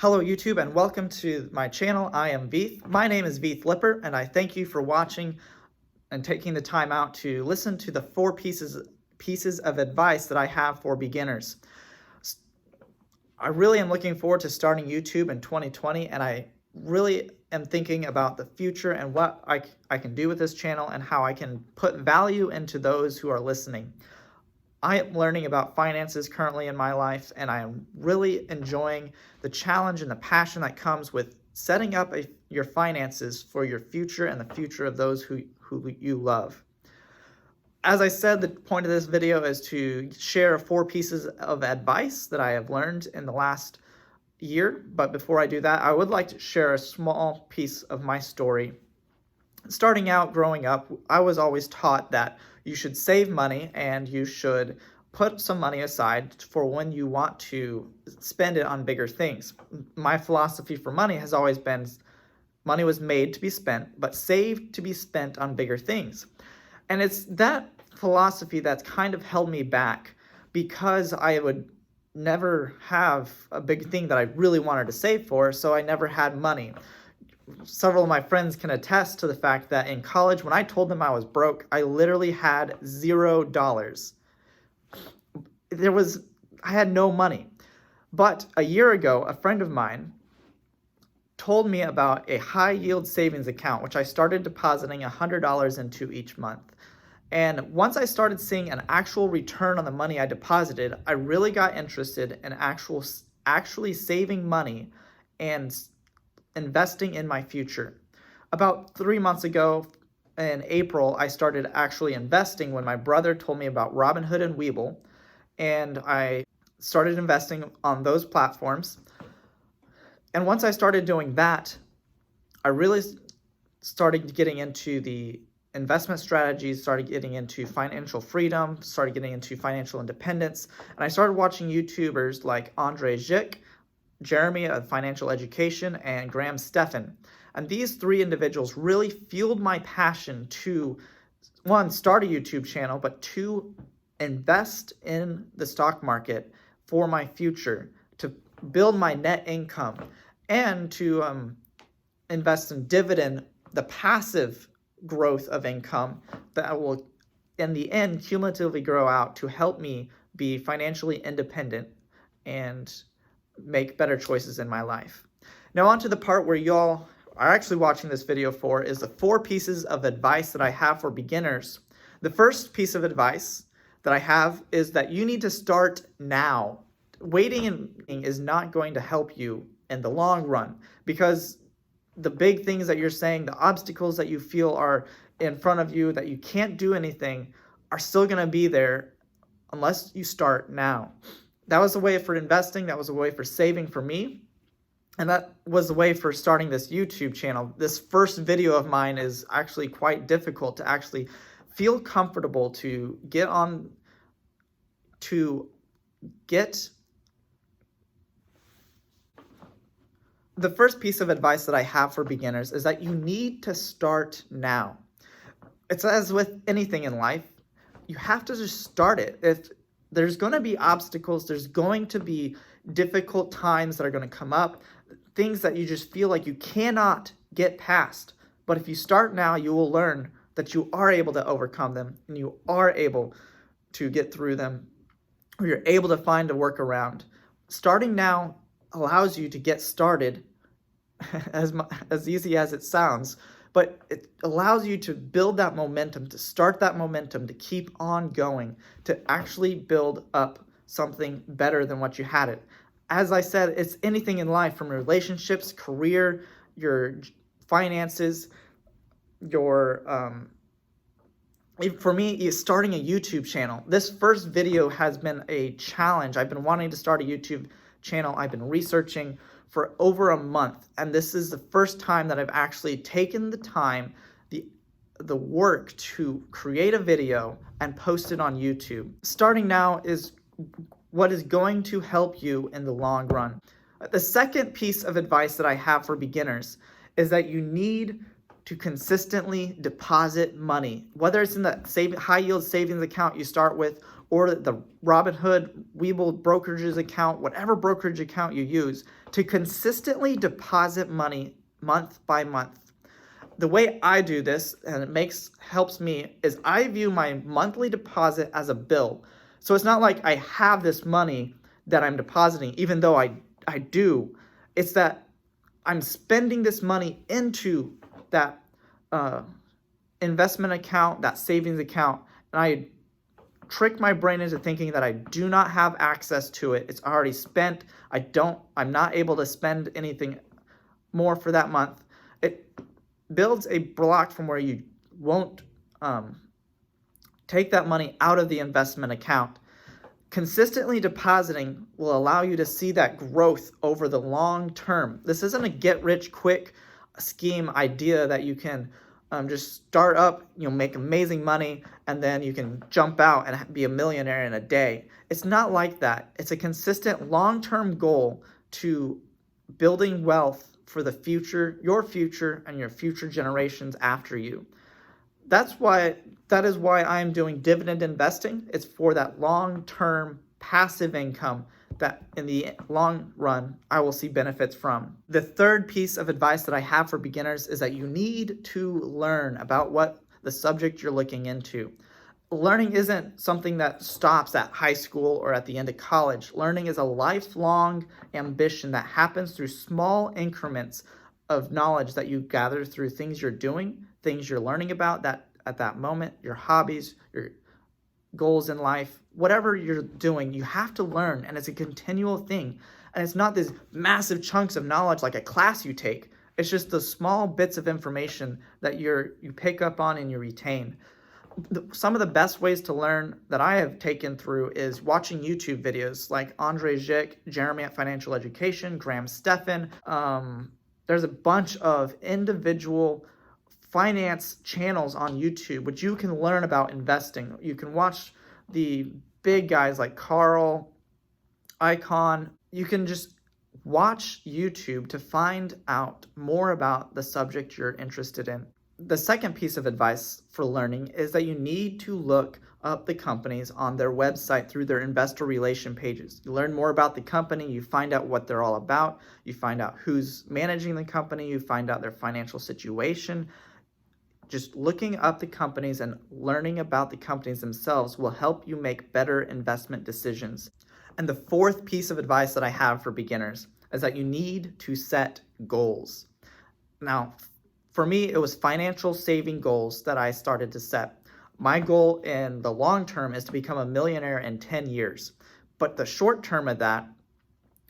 Hello YouTube and welcome to my channel. I am Veeth. My name is Veeth Lipper and I thank you for watching and taking the time out to listen to the four pieces of advice that I have for beginners. I really am looking forward to starting YouTube in 2020 and I really am thinking about the future and what I can do with this channel and how I can put value into those who are listening. I am learning about finances currently in my life, and I am really enjoying the challenge and the passion that comes with setting up your finances for your future and the future of those who you love. As I said, the point of this video is to share 4 pieces of advice that I have learned in the last year. But before I do that, I would like to share a small piece of my story. Starting out growing up, I was always taught that you should save money and you should put some money aside for when you want to spend it on bigger things. My philosophy for money has always been money was made to be spent, but saved to be spent on bigger things. And it's that philosophy that's kind of held me back because I would never have a big thing that I really wanted to save for, so I never had money. Several of my friends can attest to the fact that in college, when I told them I was broke, I literally had $0. I had no money. But a year ago, a friend of mine told me about a high yield savings account, which I started depositing $100 into each month. And once I started seeing an actual return on the money I deposited, I really got interested in actually saving money and investing in my future. About 3 months ago in April, I started actually investing when my brother told me about Robinhood and Webull, and I started investing on those platforms. And once I started doing that, I really started getting into the investment strategies, started getting into financial freedom, started getting into financial independence, and I started watching YouTubers like Andre Zick, Jeremy of Financial Education, and Graham Stephan. And these 3 individuals really fueled my passion to, 1, start a YouTube channel, but 2, invest in the stock market for my future, to build my net income, and to invest in the passive growth of income that will, in the end, cumulatively grow out to help me be financially independent and make better choices in my life. Now on to the part where y'all are actually watching this video for, is the 4 pieces of advice that I have for beginners. The first piece of advice that I have is that you need to start now. Waiting is not going to help you in the long run, because the big things that you're saying, the obstacles that you feel are in front of you, that you can't do anything, are still going to be there unless you start now. That was a way for investing, that was a way for saving for me, and that was the way for starting this YouTube channel. This first video of mine is actually quite difficult to actually feel comfortable to get on, The first piece of advice that I have for beginners is that you need to start now. It's as with anything in life, you have to just start it. If there's going to be obstacles, there's going to be difficult times that are going to come up, things that you just feel like you cannot get past. But if you start now, you will learn that you are able to overcome them and you are able to get through them, or you're able to find a workaround. Starting now allows you to get started, as easy as it sounds, but it allows you to build that momentum, to start that momentum, to keep on going, to actually build up something better than what you had it. As I said, it's anything in life, from relationships, career, your finances, for me, starting a YouTube channel. This first video has been a challenge. I've been wanting to start a YouTube channel. I've been researching for over a month, and this is the first time that I've actually taken the time, the work to create a video and post it on YouTube. Starting now is what is going to help you in the long run. The second piece of advice that I have for beginners is that you need to consistently deposit money, whether it's in the high yield savings account you start with, or the Robinhood, Webull brokerages account, whatever brokerage account you use, to consistently deposit money month by month. The way I do this, and it helps me, is I view my monthly deposit as a bill. So it's not like I have this money that I'm depositing, even though I do. It's that I'm spending this money into that investment account, that savings account, and I trick my brain into thinking that I do not have access to it. It's already spent. I'm not able to spend anything more for that month. It builds a block from where you won't take that money out of the investment account. Consistently depositing will allow you to see that growth over the long term. This isn't a get-rich-quick scheme idea that you can just start up, make amazing money, and then you can jump out and be a millionaire in a day. It's not like that. It's a consistent long-term goal to building wealth for the future, your future, and your future generations after you. That is why I'm doing dividend investing. It's for that long-term passive income that in the long run, I will see benefits from. The third piece of advice that I have for beginners is that you need to learn about what the subject you're looking into. Learning isn't something that stops at high school or at the end of college. Learning is a lifelong ambition that happens through small increments of knowledge that you gather through things you're doing, things you're learning about that at that moment, your hobbies, your goals in life, whatever you're doing, you have to learn, and it's a continual thing. And it's not these massive chunks of knowledge like a class you take. It's just the small bits of information that you pick up on and you retain. Some of the best ways to learn that I have taken through is watching YouTube videos like Andre Zick, Jeremy at Financial Education, Graham Stephan. There's a bunch of individual finance channels on YouTube, which you can learn about investing. You can watch the big guys like Carl Icahn. You can just watch YouTube to find out more about the subject you're interested in. The second piece of advice for learning is that you need to look up the companies on their website through their investor relation pages. You learn more about the company, you find out what they're all about, you find out who's managing the company, you find out their financial situation. Just looking up the companies and learning about the companies themselves will help you make better investment decisions. And the fourth piece of advice that I have for beginners is that you need to set goals. Now, for me, it was financial saving goals that I started to set. My goal in the long term is to become a millionaire in 10 years. But the short term of that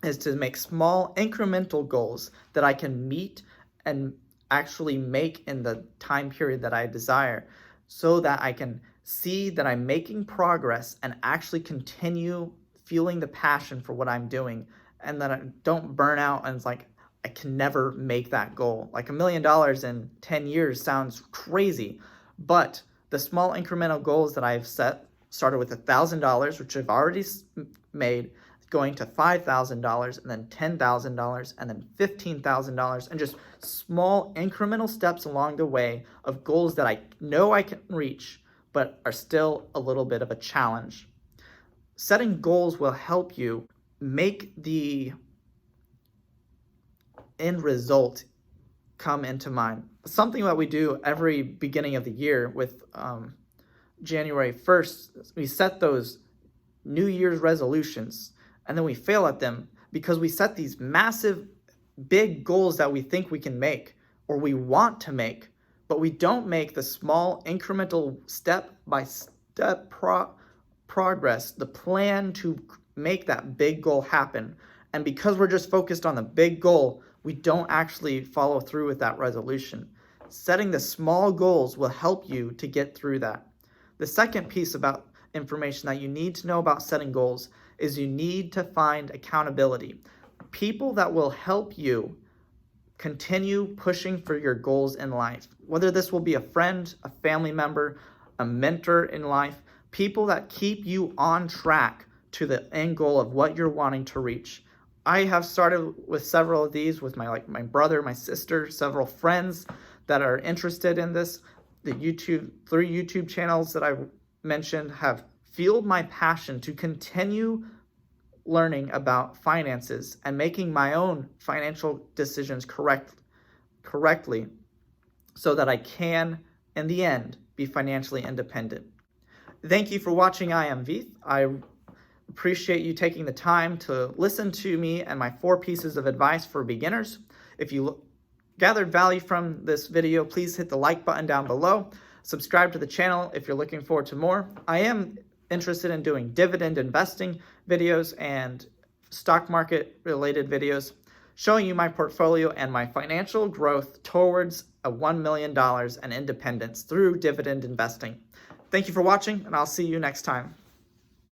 is to make small incremental goals that I can meet and actually make in the time period that I desire, so that I can see that I'm making progress and actually continue feeling the passion for what I'm doing, and that I don't burn out and it's like I can never make that goal. Like $1 million in 10 years sounds crazy, but the small incremental goals that I've set started with $1,000, which I've already made, going to $5,000, and then $10,000, and then $15,000, and just small incremental steps along the way of goals that I know I can reach, but are still a little bit of a challenge. Setting goals will help you make the end result come into mind. Something that we do every beginning of the year with January 1st, we set those New Year's resolutions, and then we fail at them because we set these massive, big goals that we think we can make or we want to make, but we don't make the small incremental step-by-step progress, the plan to make that big goal happen. And because we're just focused on the big goal, we don't actually follow through with that resolution. Setting the small goals will help you to get through that. The second piece about information that you need to know about setting goals is you need to find accountability. People that will help you continue pushing for your goals in life. Whether this will be a friend, a family member, a mentor in life, people that keep you on track to the end goal of what you're wanting to reach. I have started with several of these with my brother, my sister, several friends that are interested in this. The three YouTube channels that I mentioned have fueled my passion to continue learning about finances and making my own financial decisions correctly so that I can, in the end, be financially independent. Thank you for watching I Am Veeth. I appreciate you taking the time to listen to me and my 4 pieces of advice for beginners. If you gathered value from this video, please hit the like button down below. Subscribe to the channel if you're looking forward to more. I am interested in doing dividend investing videos and stock market related videos, showing you my portfolio and my financial growth towards a $1 million and independence through dividend investing. Thank you for watching, and I'll see you next time.